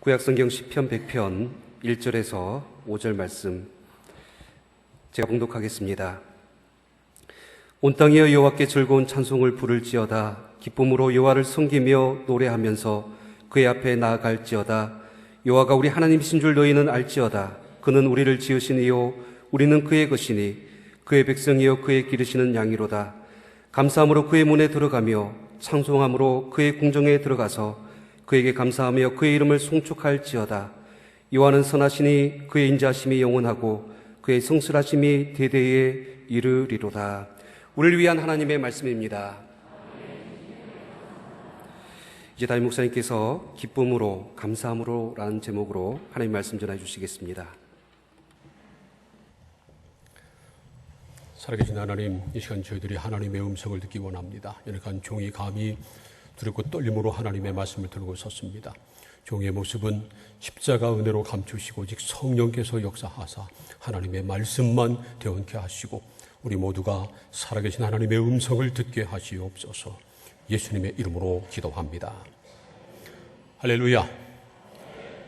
구약성경 시편 100편 1절에서 5절 말씀 제가 봉독하겠습니다. 온 땅이여 여호와께 즐거운 찬송을 부를지어다. 기쁨으로 여호와를 섬기며 노래하면서 그의 앞에 나아갈지어다. 여호와가 우리 하나님이신 줄 너희는 알지어다. 그는 우리를 지으신 이요 우리는 그의 것이니 그의 백성이요 그의 기르시는 양이로다. 감사함으로 그의 문에 들어가며 찬송함으로 그의 궁정에 들어가서 그에게 감사하며 그의 이름을 송축할지어다. 여호와는 선하시니 그의 인자하심이 영원하고 그의 성실하심이 대대에 이르리로다. 우리를 위한 하나님의 말씀입니다. 이제 담임 목사님께서 기쁨으로 감사함으로 라는 제목으로 하나님 말씀 전해 주시겠습니다. 살아계신 하나님, 이 시간 저희들이 하나님의 음성을 듣기 원합니다. 연약한 종이 감히 두렵고 떨림으로 하나님의 말씀을 들고 섰습니다. 종의 모습은 십자가 은혜로 감추시고 오직 성령께서 역사하사 하나님의 말씀만 되어게 하시고 우리 모두가 살아계신 하나님의 음성을 듣게 하시옵소서. 예수님의 이름으로 기도합니다. 할렐루야.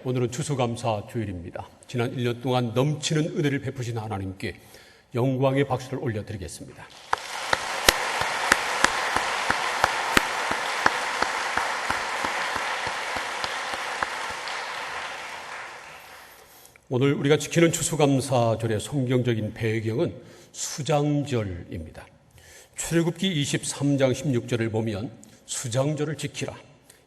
오늘은 추수감사 주일입니다. 지난 1년 동안 넘치는 은혜를 베푸신 하나님께 영광의 박수를 올려드리겠습니다. 오늘 우리가 지키는 추수감사절의 성경적인 배경은 수장절입니다. 출애굽기 23장 16절을 보면 수장절을 지키라.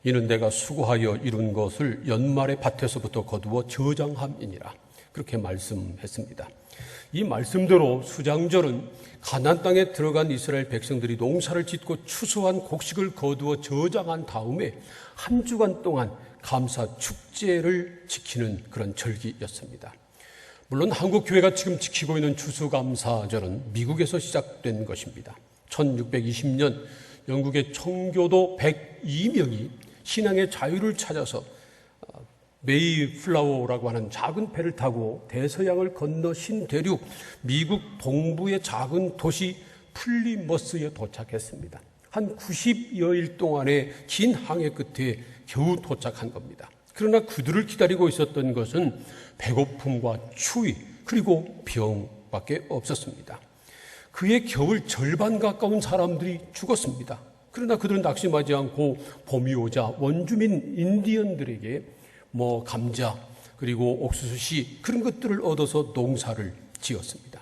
이는 내가 수고하여 이룬 것을 연말에 밭에서부터 거두어 저장함이니라. 그렇게 말씀했습니다. 이 말씀대로 수장절은 가나안 땅에 들어간 이스라엘 백성들이 농사를 짓고 추수한 곡식을 거두어 저장한 다음에 한 주간 동안 감사 축제를 지키는 그런 절기였습니다. 물론 한국 교회가 지금 지키고 있는 추수감사절은 미국에서 시작된 것입니다. 1620년 영국의 청교도 102명이 신앙의 자유를 찾아서 메이플라워라고 하는 작은 배를 타고 대서양을 건너 신대륙 미국 동부의 작은 도시 플리머스에 도착했습니다. 한 90여일 동안의 긴 항해 끝에 겨우 도착한 겁니다. 그러나 그들을 기다리고 있었던 것은 배고픔과 추위 그리고 병밖에 없었습니다. 그의 겨울 절반 가까운 사람들이 죽었습니다. 그러나 그들은 낙심하지 않고 봄이 오자 원주민 인디언들에게 감자 그리고 옥수수씨 그런 것들을 얻어서 농사를 지었습니다.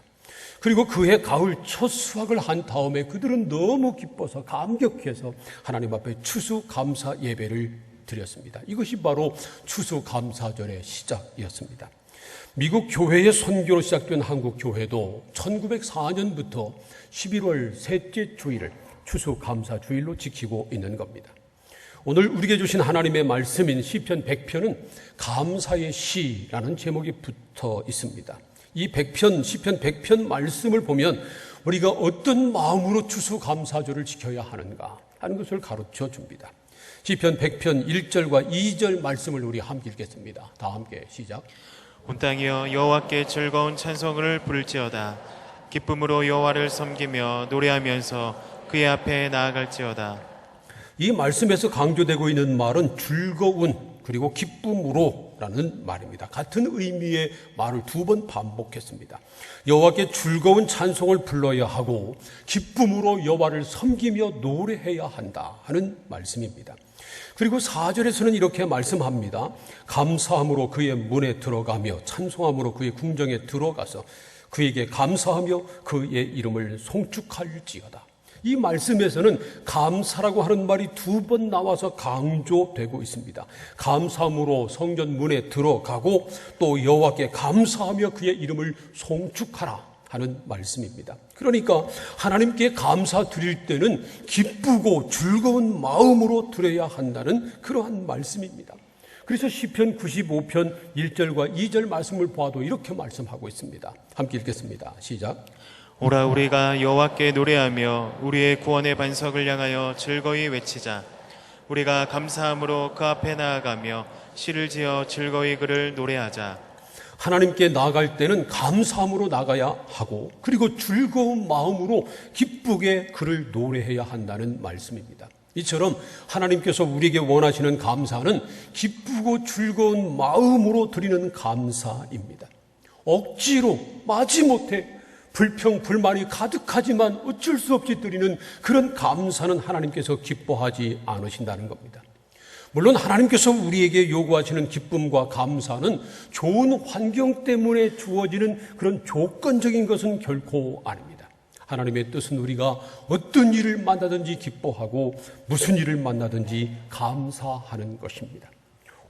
그리고 그해 가을 첫 수확을 한 다음에 그들은 너무 기뻐서 감격해서 하나님 앞에 추수감사 예배를 드렸습니다. 이것이 바로 추수감사절의 시작이었습니다. 미국 교회의 선교로 시작된 한국 교회도 1904년부터 11월 셋째 주일을 추수감사주일로 지키고 있는 겁니다. 오늘 우리에게 주신 하나님의 말씀인 시편 100편은 감사의 시라는 제목이 붙어 있습니다. 이 100편, 시편 100편 말씀을 보면 우리가 어떤 마음으로 추수감사절을 지켜야 하는가 하는 것을 가르쳐 줍니다. 시편 100편 1절과 2절 말씀을 우리 함께 읽겠습니다. 다 함께 시작. 온 땅이여 여호와께 즐거운 찬송을 부를지어다. 기쁨으로 여호와를 섬기며 노래하면서 그의 앞에 나아갈지어다. 이 말씀에서 강조되고 있는 말은 즐거운 그리고 기쁨으로라는 말입니다. 같은 의미의 말을 두 번 반복했습니다. 여호와께 즐거운 찬송을 불러야 하고 기쁨으로 여호와를 섬기며 노래해야 한다 하는 말씀입니다. 그리고 4절에서는 이렇게 말씀합니다. 감사함으로 그의 문에 들어가며 찬송함으로 그의 궁정에 들어가서 그에게 감사하며 그의 이름을 송축할지어다. 이 말씀에서는 감사라고 하는 말이 두 번 나와서 강조되고 있습니다. 감사함으로 성전 문에 들어가고 또 여호와께 감사하며 그의 이름을 송축하라 하는 말씀입니다. 그러니까 하나님께 감사 드릴 때는 기쁘고 즐거운 마음으로 드려야 한다는 그러한 말씀입니다. 그래서 시편 95편 1절과 2절 말씀을 봐도 이렇게 말씀하고 있습니다. 함께 읽겠습니다. 시작. 오라 우리가 여호와께 노래하며 우리의 구원의 반석을 향하여 즐거이 외치자. 우리가 감사함으로 그 앞에 나아가며 시를 지어 즐거이 그를 노래하자. 하나님께 나아갈 때는 감사함으로 나가야 하고 그리고 즐거운 마음으로 기쁘게 그를 노래해야 한다는 말씀입니다. 이처럼 하나님께서 우리에게 원하시는 감사는 기쁘고 즐거운 마음으로 드리는 감사입니다. 억지로 마지못해 불평, 불만이 가득하지만 어쩔 수 없이 드리는 그런 감사는 하나님께서 기뻐하지 않으신다는 겁니다. 물론 하나님께서 우리에게 요구하시는 기쁨과 감사는 좋은 환경 때문에 주어지는 그런 조건적인 것은 결코 아닙니다. 하나님의 뜻은 우리가 어떤 일을 만나든지 기뻐하고 무슨 일을 만나든지 감사하는 것입니다.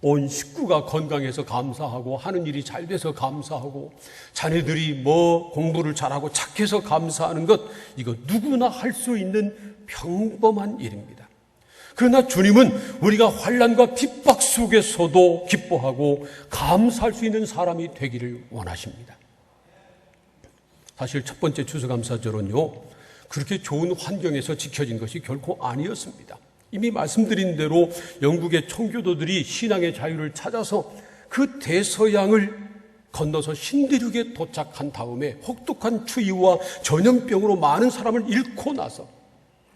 온 식구가 건강해서 감사하고 하는 일이 잘 돼서 감사하고 자녀들이 공부를 잘하고 착해서 감사하는 것, 이거 누구나 할 수 있는 평범한 일입니다. 그러나 주님은 우리가 환난과 핍박 속에서도 기뻐하고 감사할 수 있는 사람이 되기를 원하십니다. 사실 첫 번째 추수감사절은요, 그렇게 좋은 환경에서 지켜진 것이 결코 아니었습니다. 이미 말씀드린 대로 영국의 청교도들이 신앙의 자유를 찾아서 그 대서양을 건너서 신대륙에 도착한 다음에 혹독한 추위와 전염병으로 많은 사람을 잃고 나서,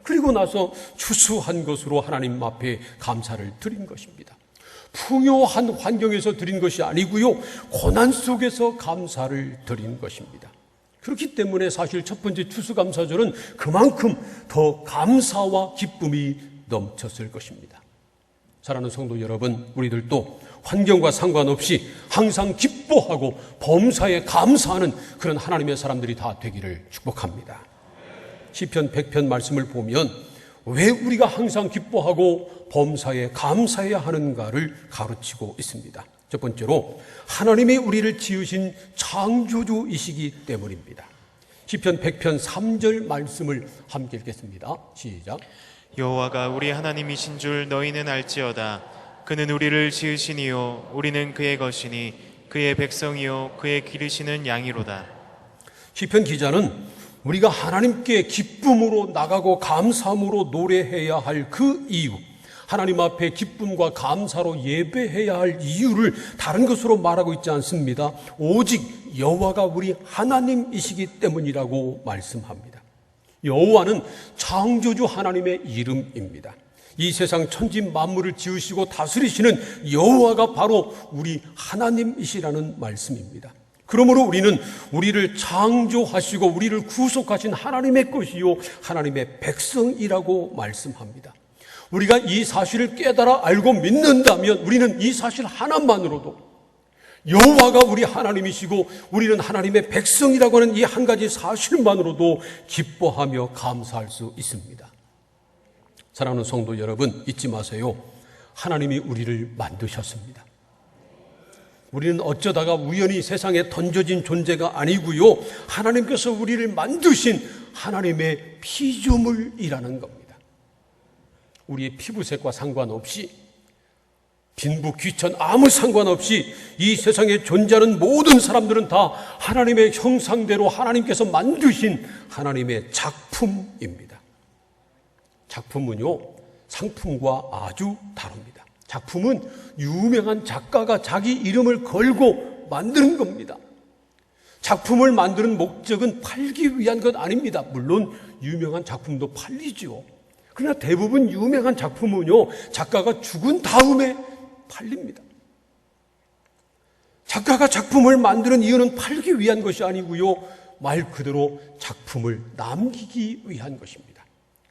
그리고 나서 추수한 것으로 하나님 앞에 감사를 드린 것입니다. 풍요한 환경에서 드린 것이 아니고요, 고난 속에서 감사를 드린 것입니다. 그렇기 때문에 사실 첫 번째 추수감사절은 그만큼 더 감사와 기쁨이 넘쳤을 것입니다. 사랑하는 성도 여러분, 우리들도 환경과 상관없이 항상 기뻐하고 범사에 감사하는 그런 하나님의 사람들이 다 되기를 축복합니다. 시편 100편 말씀을 보면 왜 우리가 항상 기뻐하고 범사에 감사해야 하는가를 가르치고 있습니다. 첫 번째로 하나님이 우리를 지으신 창조주이시기 때문입니다. 시편 100편 3절 말씀을 함께 읽겠습니다. 시작. 여호와가 우리 하나님이신 줄 너희는 알지어다. 그는 우리를 지으시니요 우리는 그의 것이니 그의 백성이요 그의 기르시는 양이로다. 시편 기자는 우리가 하나님께 기쁨으로 나가고 감사함으로 노래해야 할 그 이유, 하나님 앞에 기쁨과 감사로 예배해야 할 이유를 다른 것으로 말하고 있지 않습니다. 오직 여호와가 우리 하나님이시기 때문이라고 말씀합니다. 여호와는 창조주 하나님의 이름입니다. 이 세상 천지 만물을 지으시고 다스리시는 여호와가 바로 우리 하나님이시라는 말씀입니다. 그러므로 우리는 우리를 창조하시고 우리를 구속하신 하나님의 것이요 하나님의 백성이라고 말씀합니다. 우리가 이 사실을 깨달아 알고 믿는다면 우리는 이 사실 하나만으로도 여호와가 우리 하나님이시고 우리는 하나님의 백성이라고 하는 이 한 가지 사실만으로도 기뻐하며 감사할 수 있습니다. 사랑하는 성도 여러분, 잊지 마세요. 하나님이 우리를 만드셨습니다. 우리는 어쩌다가 우연히 세상에 던져진 존재가 아니고요, 하나님께서 우리를 만드신 하나님의 피조물이라는 겁니다. 우리의 피부색과 상관없이, 빈부 귀천 아무 상관없이 이 세상에 존재하는 모든 사람들은 다 하나님의 형상대로 하나님께서 만드신 하나님의 작품입니다. 작품은요, 상품과 아주 다릅니다. 작품은 유명한 작가가 자기 이름을 걸고 만드는 겁니다. 작품을 만드는 목적은 팔기 위한 것 아닙니다. 물론 유명한 작품도 팔리죠. 그러나 대부분 유명한 작품은요, 작가가 죽은 다음에 팔립니다. 작가가 작품을 만드는 이유는 팔기 위한 것이 아니고요, 말 그대로 작품을 남기기 위한 것입니다.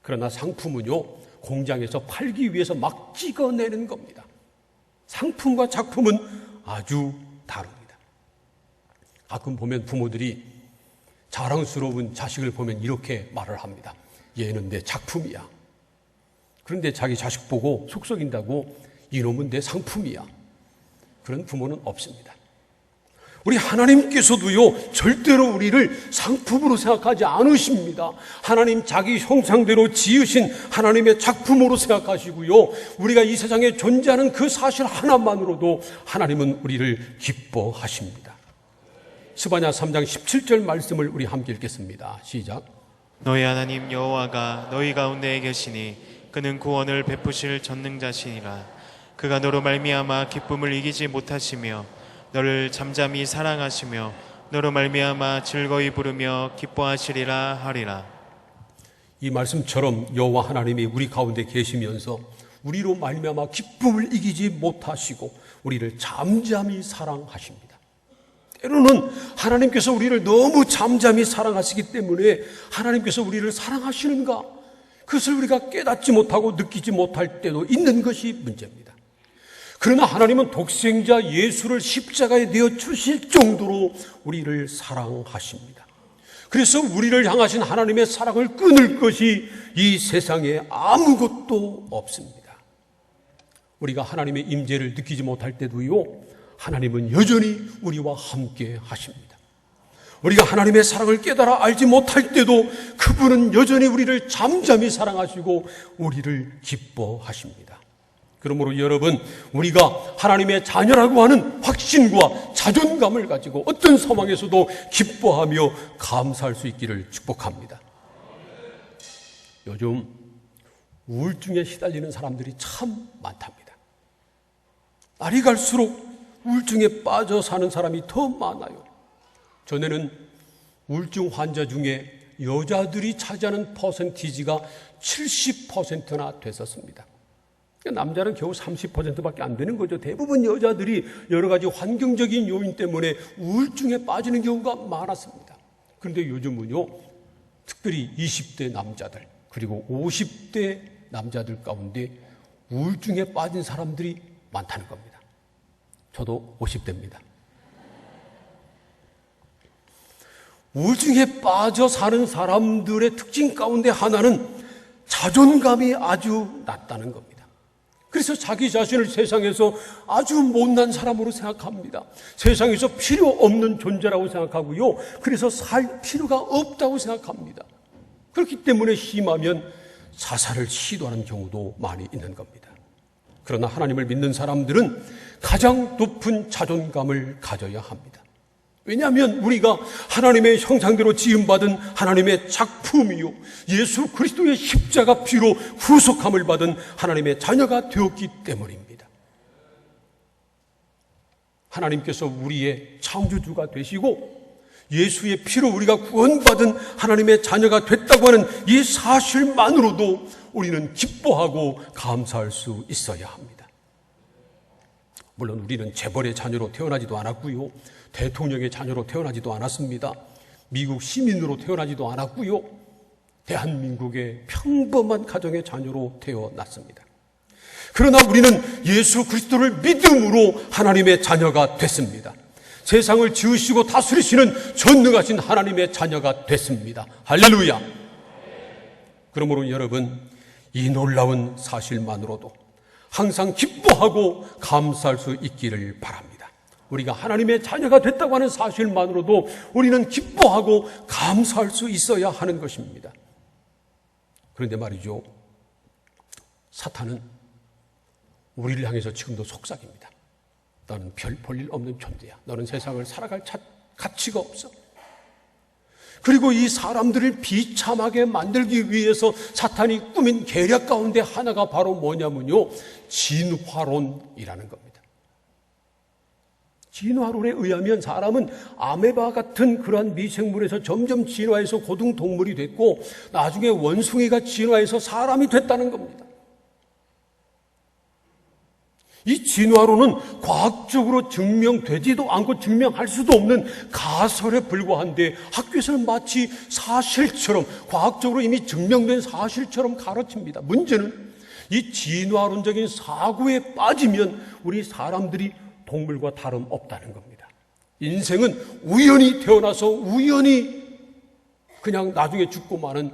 그러나 상품은요, 공장에서 팔기 위해서 막 찍어내는 겁니다. 상품과 작품은 아주 다릅니다. 가끔 보면 부모들이 자랑스러운 자식을 보면 이렇게 말을 합니다. 얘는 내 작품이야. 그런데 자기 자식 보고 속썩인다고 이놈은 내 상품이야. 그런 부모는 없습니다. 우리 하나님께서도요, 절대로 우리를 상품으로 생각하지 않으십니다. 하나님 자기 형상대로 지으신 하나님의 작품으로 생각하시고요, 우리가 이 세상에 존재하는 그 사실 하나만으로도 하나님은 우리를 기뻐하십니다. 스바냐 3장 17절 말씀을 우리 함께 읽겠습니다. 시작. 너희 하나님 여호와가 너희 가운데에 계시니 그는 구원을 베푸실 전능자시니라. 그가 너로 말미암아 기쁨을 이기지 못하시며 너를 잠잠히 사랑하시며 너로 말미암아 즐거이 부르며 기뻐하시리라 하리라. 이 말씀처럼 여호와 하나님이 우리 가운데 계시면서 우리로 말미암아 기쁨을 이기지 못하시고 우리를 잠잠히 사랑하십니다. 때로는 하나님께서 우리를 너무 잠잠히 사랑하시기 때문에 하나님께서 우리를 사랑하시는가? 그것을 우리가 깨닫지 못하고 느끼지 못할 때도 있는 것이 문제입니다. 그러나 하나님은 독생자 예수를 십자가에 내어 주실 정도로 우리를 사랑하십니다. 그래서 우리를 향하신 하나님의 사랑을 끊을 것이 이 세상에 아무것도 없습니다. 우리가 하나님의 임재를 느끼지 못할 때도요, 하나님은 여전히 우리와 함께 하십니다. 우리가 하나님의 사랑을 깨달아 알지 못할 때도 그분은 여전히 우리를 잠잠히 사랑하시고 우리를 기뻐하십니다. 그러므로 여러분, 우리가 하나님의 자녀라고 하는 확신과 자존감을 가지고 어떤 상황에서도 기뻐하며 감사할 수 있기를 축복합니다. 요즘 우울증에 시달리는 사람들이 참 많답니다. 날이 갈수록 우울증에 빠져 사는 사람이 더 많아요. 전에는 우울증 환자 중에 여자들이 차지하는 퍼센티지가 70%나 됐었습니다. 남자는 겨우 30%밖에 안 되는 거죠. 대부분 여자들이 여러 가지 환경적인 요인 때문에 우울증에 빠지는 경우가 많았습니다. 그런데 요즘은요, 특별히 20대 남자들 그리고 50대 남자들 가운데 우울증에 빠진 사람들이 많다는 겁니다. 저도 50대입니다. 우울증에 빠져 사는 사람들의 특징 가운데 하나는 자존감이 아주 낮다는 겁니다. 그래서 자기 자신을 세상에서 아주 못난 사람으로 생각합니다. 세상에서 필요 없는 존재라고 생각하고요. 그래서 살 필요가 없다고 생각합니다. 그렇기 때문에 심하면 자살을 시도하는 경우도 많이 있는 겁니다. 그러나 하나님을 믿는 사람들은 가장 높은 자존감을 가져야 합니다. 왜냐하면 우리가 하나님의 형상대로 지음받은 하나님의 작품이요, 예수 그리스도의 십자가 피로 구속함을 받은 하나님의 자녀가 되었기 때문입니다. 하나님께서 우리의 창조주가 되시고 예수의 피로 우리가 구원받은 하나님의 자녀가 됐다고 하는 이 사실만으로도 우리는 기뻐하고 감사할 수 있어야 합니다. 물론 우리는 재벌의 자녀로 태어나지도 않았고요, 대통령의 자녀로 태어나지도 않았습니다. 미국 시민으로 태어나지도 않았고요, 대한민국의 평범한 가정의 자녀로 태어났습니다. 그러나 우리는 예수 그리스도를 믿음으로 하나님의 자녀가 됐습니다. 세상을 지으시고 다스리시는 전능하신 하나님의 자녀가 됐습니다. 할렐루야. 그러므로 여러분, 이 놀라운 사실만으로도 항상 기뻐하고 감사할 수 있기를 바랍니다. 우리가 하나님의 자녀가 됐다고 하는 사실만으로도 우리는 기뻐하고 감사할 수 있어야 하는 것입니다. 그런데 말이죠, 사탄은 우리를 향해서 지금도 속삭입니다. 너는 별 볼 일 없는 존재야. 너는 세상을 살아갈 가치가 없어. 그리고 이 사람들을 비참하게 만들기 위해서 사탄이 꾸민 계략 가운데 하나가 바로 뭐냐면요, 진화론이라는 겁니다. 진화론에 의하면 사람은 아메바 같은 그러한 미생물에서 점점 진화해서 고등동물이 됐고 나중에 원숭이가 진화해서 사람이 됐다는 겁니다. 이 진화론은 과학적으로 증명되지도 않고 증명할 수도 없는 가설에 불과한데 학교에서는 마치 사실처럼, 과학적으로 이미 증명된 사실처럼 가르칩니다. 문제는 이 진화론적인 사고에 빠지면 우리 사람들이 동물과 다름없다는 겁니다. 인생은 우연히 태어나서 우연히 그냥 나중에 죽고 마는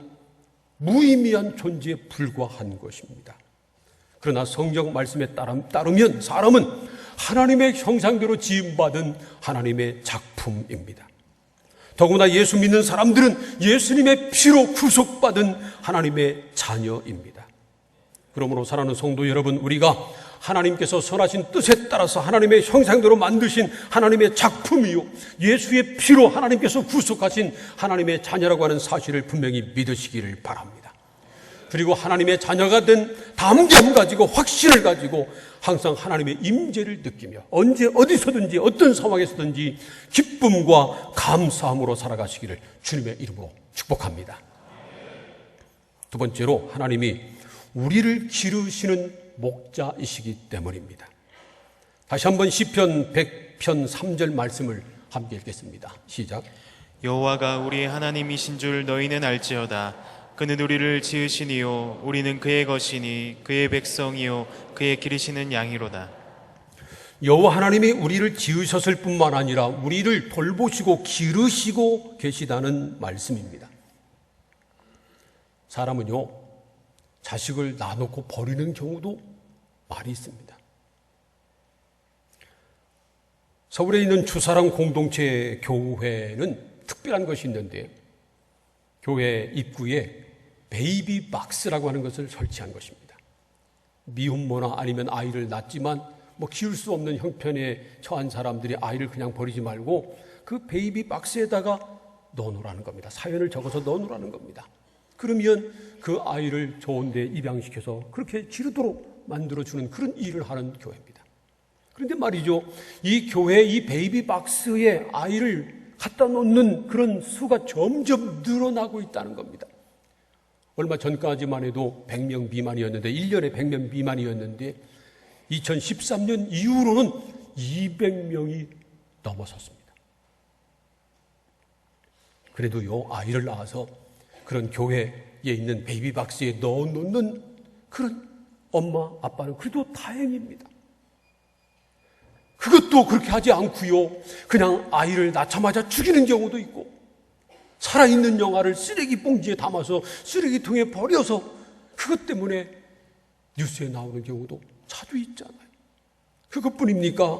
무의미한 존재에 불과한 것입니다. 그러나 성경 말씀에 따르면 사람은 하나님의 형상대로 지음받은 하나님의 작품입니다. 더구나 예수 믿는 사람들은 예수님의 피로 구속받은 하나님의 자녀입니다. 그러므로 사랑하는 성도 여러분, 우리가 하나님께서 선하신 뜻에 따라서 하나님의 형상대로 만드신 하나님의 작품이요, 예수의 피로 하나님께서 구속하신 하나님의 자녀라고 하는 사실을 분명히 믿으시기를 바랍니다. 그리고 하나님의 자녀가 된 담대함 가지고, 확신을 가지고 항상 하나님의 임재를 느끼며 언제 어디서든지 어떤 상황에서든지 기쁨과 감사함으로 살아가시기를 주님의 이름으로 축복합니다. 두 번째로 하나님이 우리를 기르시는 목자이시기 때문입니다. 다시 한번 시편 100편 3절 말씀을 함께 읽겠습니다. 시작. 여호와가 우리 하나님이신 줄 너희는 알지어다. 그는 우리를 지으시니요 우리는 그의 것이니 그의 백성이요 그의 기르시는 양이로다. 여호와 하나님이 우리를 지으셨을 뿐만 아니라 우리를 돌보시고 기르시고 계시다는 말씀입니다. 사람은요, 자식을 놔놓고 버리는 경우도 많이 있습니다. 서울에 있는 주사랑 공동체 교회는 특별한 것이 있는데, 교회 입구에 베이비 박스라고 하는 것을 설치한 것입니다. 미혼모나 아니면 아이를 낳지만 키울 수 없는 형편에 처한 사람들이 아이를 그냥 버리지 말고 그 베이비 박스에다가 넣어놓으라는 겁니다. 사연을 적어서 넣어놓으라는 겁니다. 그러면 그 아이를 좋은 데 입양시켜서 그렇게 기르도록 만들어주는 그런 일을 하는 교회입니다. 그런데 말이죠, 이 교회 이 베이비 박스에 아이를 갖다 놓는 그런 수가 점점 늘어나고 있다는 겁니다. 얼마 전까지만 해도 100명 미만이었는데, 1년에 100명 미만이었는데 2013년 이후로는 200명이 넘어섰습니다. 그래도요, 아이를 낳아서 그런 교회에 있는 베이비박스에 넣어놓는 그런 엄마, 아빠는 그래도 다행입니다. 그것도 그렇게 하지 않고요, 그냥 아이를 낳자마자 죽이는 경우도 있고, 살아있는 영아를 쓰레기 봉지에 담아서 쓰레기통에 버려서 그것 때문에 뉴스에 나오는 경우도 자주 있잖아요. 그것뿐입니까?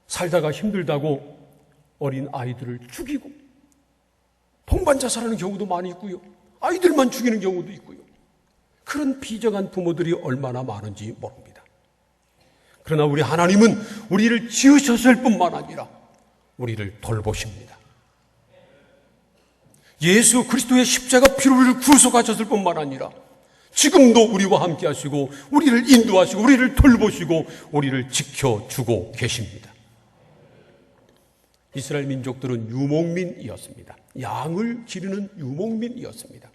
살다가 힘들다고 어린 아이들을 죽이고 동반자살하는 경우도 많이 있고요, 아이들만 죽이는 경우도 있고요. 그런 비정한 부모들이 얼마나 많은지 모릅니다. 그러나 우리 하나님은 우리를 지으셨을 뿐만 아니라 우리를 돌보십니다. 예수 그리스도의 십자가 피로 우리를 구속하셨을 뿐만 아니라 지금도 우리와 함께 하시고 우리를 인도하시고 우리를 돌보시고 우리를 지켜주고 계십니다. 이스라엘 민족들은 유목민이었습니다. 양을 기르는 유목민이었습니다.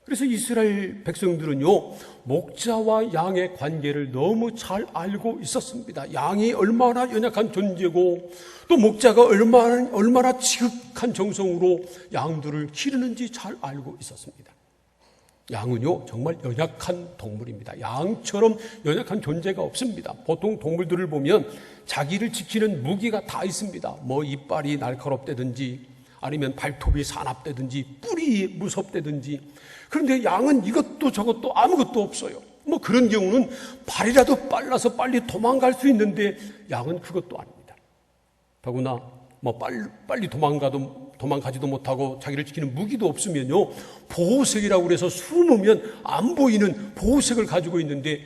그래서 이스라엘 백성들은요, 목자와 양의 관계를 너무 잘 알고 있었습니다. 양이 얼마나 연약한 존재고 또 목자가 얼마나 지극한 정성으로 양들을 기르는지 잘 알고 있었습니다. 양은요, 정말 연약한 동물입니다. 양처럼 연약한 존재가 없습니다. 보통 동물들을 보면 자기를 지키는 무기가 다 있습니다. 이빨이 날카롭다든지 아니면 발톱이 사납다든지 뿔이 무섭다든지. 그런데 양은 이것도 저것도 아무것도 없어요. 그런 경우는 발이라도 빨라서 빨리 도망갈 수 있는데 양은 그것도 아닙니다. 더구나 빨리 도망가지도 못하고 자기를 지키는 무기도 없으면요, 보호색이라고 그래서 숨으면 안 보이는 보호색을 가지고 있는데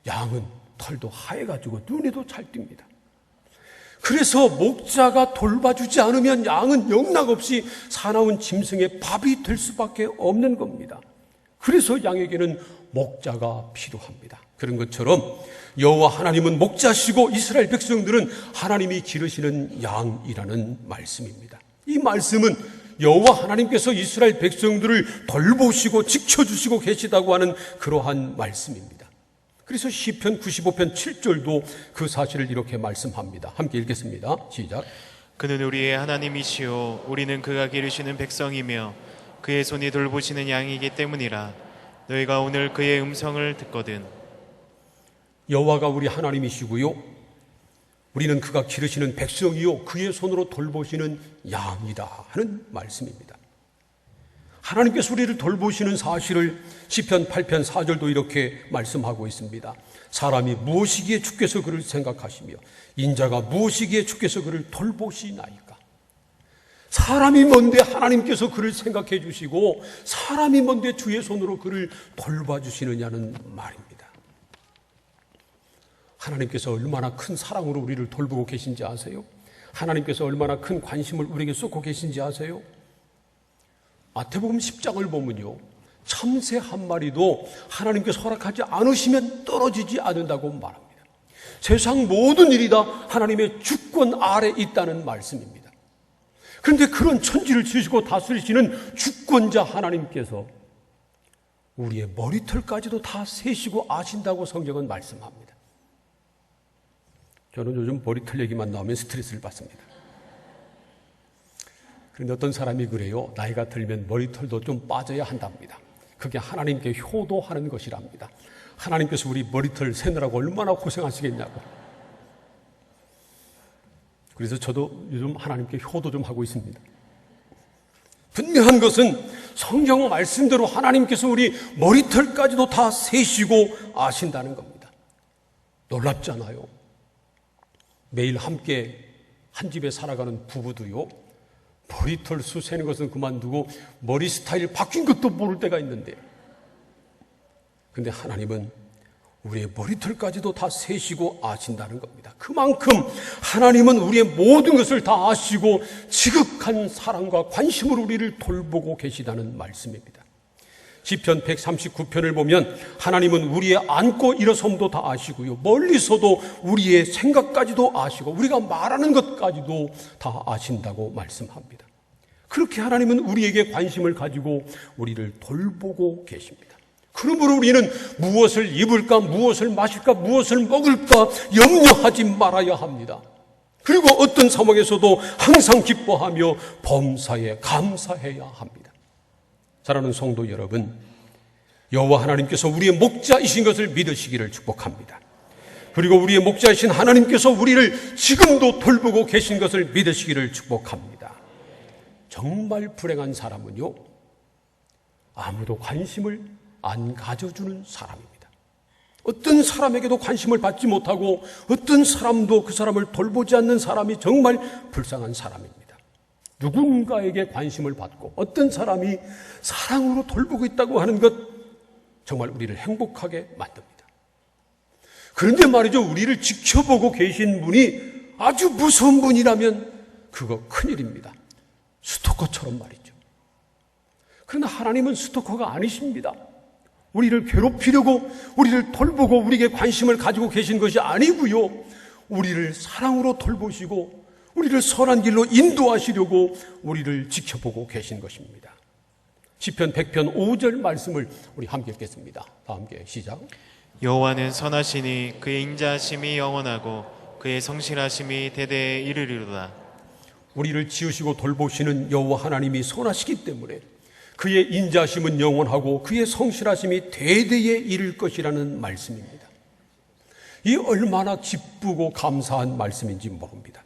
양은 털도 하얘가지고 눈에도 잘 띕니다. 그래서 목자가 돌봐주지 않으면 양은 영락없이 사나운 짐승의 밥이 될 수밖에 없는 겁니다. 그래서 양에게는 목자가 필요합니다. 그런 것처럼 여호와 하나님은 목자시고 이스라엘 백성들은 하나님이 기르시는 양이라는 말씀입니다. 이 말씀은 여호와 하나님께서 이스라엘 백성들을 돌보시고 지켜주시고 계시다고 하는 그러한 말씀입니다. 그래서 시편 95편 7절도 그 사실을 이렇게 말씀합니다. 함께 읽겠습니다. 시작. 그는 우리의 하나님이시요 우리는 그가 기르시는 백성이며 그의 손이 돌보시는 양이기 때문이라. 너희가 오늘 그의 음성을 듣거든. 여호와가 우리 하나님이시고요, 우리는 그가 기르시는 백성이요 그의 손으로 돌보시는 양이다 하는 말씀입니다. 하나님께서 우리를 돌보시는 사실을 시편 8편 4절도 이렇게 말씀하고 있습니다. 사람이 무엇이기에 주께서 그를 생각하시며 인자가 무엇이기에 주께서 그를 돌보시나이까. 사람이 뭔데 하나님께서 그를 생각해 주시고 사람이 뭔데 주의 손으로 그를 돌봐주시느냐는 말입니다. 하나님께서 얼마나 큰 사랑으로 우리를 돌보고 계신지 아세요? 하나님께서 얼마나 큰 관심을 우리에게 쏟고 계신지 아세요? 마태복음 10장을 보면요, 참새 한 마리도 하나님께서 허락하지 않으시면 떨어지지 않는다고 말합니다. 세상 모든 일이 다 하나님의 주권 아래 있다는 말씀입니다. 그런데 그런 천지를 지으시고 다스리시는 주권자 하나님께서 우리의 머리털까지도 다 세시고 아신다고 성경은 말씀합니다. 저는 요즘 머리털 얘기만 나오면 스트레스를 받습니다. 그런데 어떤 사람이 그래요. 나이가 들면 머리털도 좀 빠져야 한답니다. 그게 하나님께 효도하는 것이랍니다. 하나님께서 우리 머리털 세느라고 얼마나 고생하시겠냐고. 그래서 저도 요즘 하나님께 효도 좀 하고 있습니다. 분명한 것은 성경 말씀대로 하나님께서 우리 머리털까지도 다 세시고 아신다는 겁니다. 놀랍잖아요. 매일 함께 한 집에 살아가는 부부도요, 머리털 수 세는 것은 그만두고 머리 스타일 바뀐 것도 모를 때가 있는데, 근데 하나님은 우리의 머리털까지도 다 세시고 아신다는 겁니다. 그만큼 하나님은 우리의 모든 것을 다 아시고 지극한 사랑과 관심으로 우리를 돌보고 계시다는 말씀입니다. 시편 139편을 보면 하나님은 우리의 앉고 일어섬도 다 아시고요, 멀리서도 우리의 생각까지도 아시고 우리가 말하는 것까지도 다 아신다고 말씀합니다. 그렇게 하나님은 우리에게 관심을 가지고 우리를 돌보고 계십니다. 그러므로 우리는 무엇을 입을까, 무엇을 마실까, 무엇을 먹을까 염려하지 말아야 합니다. 그리고 어떤 상황에서도 항상 기뻐하며 범사에 감사해야 합니다. 사랑하는 성도 여러분, 여호와 하나님께서 우리의 목자이신 것을 믿으시기를 축복합니다. 그리고 우리의 목자이신 하나님께서 우리를 지금도 돌보고 계신 것을 믿으시기를 축복합니다. 정말 불행한 사람은요, 아무도 관심을 안 가져주는 사람입니다. 어떤 사람에게도 관심을 받지 못하고 어떤 사람도 그 사람을 돌보지 않는 사람이 정말 불쌍한 사람입니다. 누군가에게 관심을 받고 어떤 사람이 사랑으로 돌보고 있다고 하는 것, 정말 우리를 행복하게 만듭니다. 그런데 말이죠, 우리를 지켜보고 계신 분이 아주 무서운 분이라면 그거 큰일입니다. 스토커처럼 말이죠. 그러나 하나님은 스토커가 아니십니다. 우리를 괴롭히려고, 우리를 돌보고 우리에게 관심을 가지고 계신 것이 아니고요, 우리를 사랑으로 돌보시고 우리를 선한 길로 인도하시려고 우리를 지켜보고 계신 것입니다. 시편 100편 5절 말씀을 우리 함께 읽겠습니다. 다 함께 시작. 여호와는 선하시니 그의 인자하심이 영원하고 그의 성실하심이 대대에 이르리로다. 우리를 지으시고 돌보시는 여호와 하나님이 선하시기 때문에 그의 인자하심은 영원하고 그의 성실하심이 대대에 이를 것이라는 말씀입니다. 이 얼마나 기쁘고 감사한 말씀인지 모릅니다.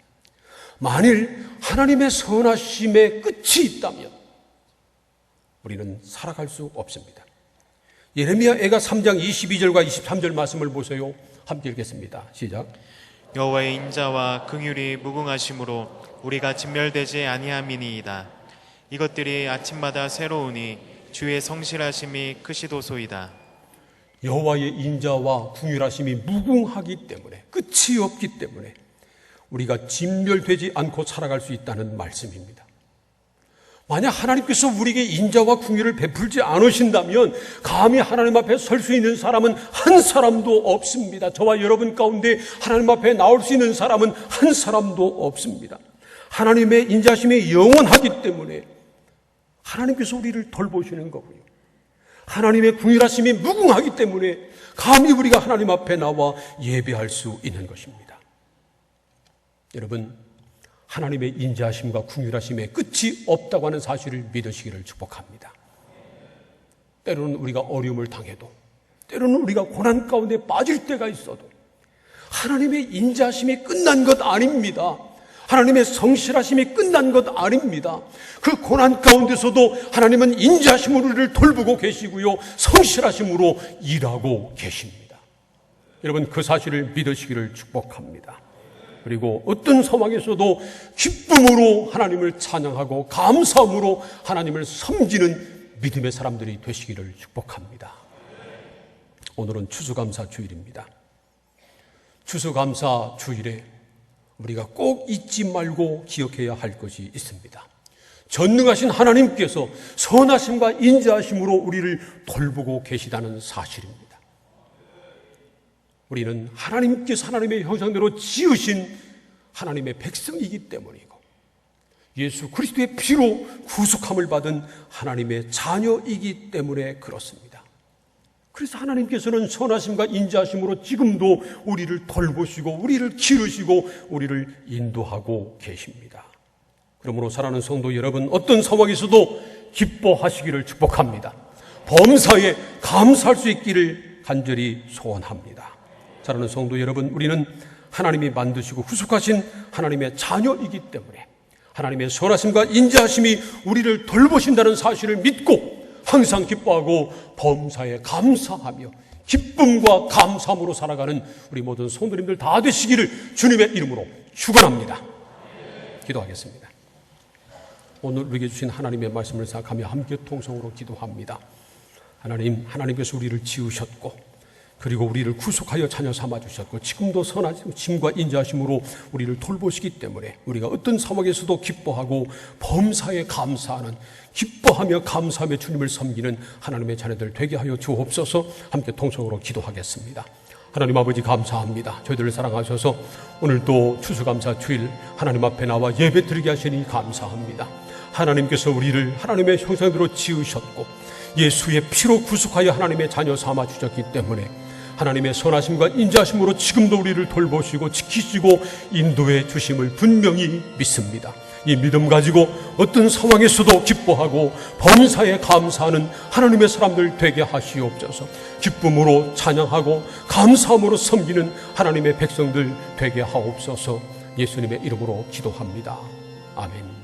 만일 하나님의 선하심의 끝이 있다면 우리는 살아갈 수 없습니다. 예레미야애가 3장 22절과 23절 말씀을 보세요. 함께 읽겠습니다. 시작. 여호와의 인자와 긍휼이 무궁하심으로 우리가 진멸되지 아니함이니이다. 이것들이 아침마다 새로우니 주의 성실하심이 크시도소이다. 여호와의 인자와 긍휼하심이 무궁하기 때문에, 끝이 없기 때문에 우리가 진멸되지 않고 살아갈 수 있다는 말씀입니다. 만약 하나님께서 우리에게 인자와 긍휼을 베풀지 않으신다면 감히 하나님 앞에 설 수 있는 사람은 한 사람도 없습니다. 저와 여러분 가운데 하나님 앞에 나올 수 있는 사람은 한 사람도 없습니다. 하나님의 인자심이 영원하기 때문에 하나님께서 우리를 돌보시는 거고요, 하나님의 긍휼하심이 무궁하기 때문에 감히 우리가 하나님 앞에 나와 예배할 수 있는 것입니다. 여러분, 하나님의 인자하심과 긍휼하심의 끝이 없다고 하는 사실을 믿으시기를 축복합니다. 때로는 우리가 어려움을 당해도, 때로는 우리가 고난 가운데 빠질 때가 있어도 하나님의 인자하심이 끝난 것 아닙니다. 하나님의 성실하심이 끝난 것 아닙니다. 그 고난 가운데서도 하나님은 인자하심으로 우리를 돌보고 계시고요, 성실하심으로 일하고 계십니다. 여러분, 그 사실을 믿으시기를 축복합니다. 그리고 어떤 상황에서도 기쁨으로 하나님을 찬양하고 감사함으로 하나님을 섬기는 믿음의 사람들이 되시기를 축복합니다. 오늘은 추수감사 주일입니다. 추수감사 주일에 우리가 꼭 잊지 말고 기억해야 할 것이 있습니다. 전능하신 하나님께서 선하심과 인자하심으로 우리를 돌보고 계시다는 사실입니다. 우리는 하나님께서 하나님의 형상대로 지으신 하나님의 백성이기 때문이고, 예수 그리스도의 피로 구속함을 받은 하나님의 자녀이기 때문에 그렇습니다. 그래서 하나님께서는 선하심과 인자하심으로 지금도 우리를 돌보시고 우리를 기르시고 우리를 인도하고 계십니다. 그러므로 사랑하는 성도 여러분, 어떤 상황에서도 기뻐하시기를 축복합니다. 범사에 감사할 수 있기를 간절히 소원합니다. 사랑하는 성도 여러분, 우리는 하나님이 만드시고 후속하신 하나님의 자녀이기 때문에 하나님의 선하심과 인자하심이 우리를 돌보신다는 사실을 믿고 항상 기뻐하고 범사에 감사하며 기쁨과 감사함으로 살아가는 우리 모든 성도님들 다 되시기를 주님의 이름으로 축원합니다. 기도하겠습니다. 오늘 우리에게 주신 하나님의 말씀을 생각하며 함께 통성으로 기도합니다. 하나님, 하나님께서 우리를 지으셨고 그리고 우리를 구속하여 자녀 삼아주셨고 지금도 선하심과 인자하심으로 우리를 돌보시기 때문에 우리가 어떤 상황에서도 기뻐하고 범사에 감사하는, 기뻐하며 감사하며 주님을 섬기는 하나님의 자녀들 되게 하여 주옵소서. 함께 통성으로 기도하겠습니다. 하나님 아버지, 감사합니다. 저희들을 사랑하셔서 오늘도 추수감사 주일 하나님 앞에 나와 예배 드리게 하시니 감사합니다. 하나님께서 우리를 하나님의 형상대로 지으셨고 예수의 피로 구속하여 하나님의 자녀 삼아 주셨기 때문에 하나님의 선하심과 인자하심으로 지금도 우리를 돌보시고 지키시고 인도해 주심을 분명히 믿습니다. 이 믿음 가지고 어떤 상황에서도 기뻐하고 범사에 감사하는 하나님의 사람들 되게 하시옵소서. 기쁨으로 찬양하고 감사함으로 섬기는 하나님의 백성들 되게 하옵소서. 예수님의 이름으로 기도합니다. 아멘.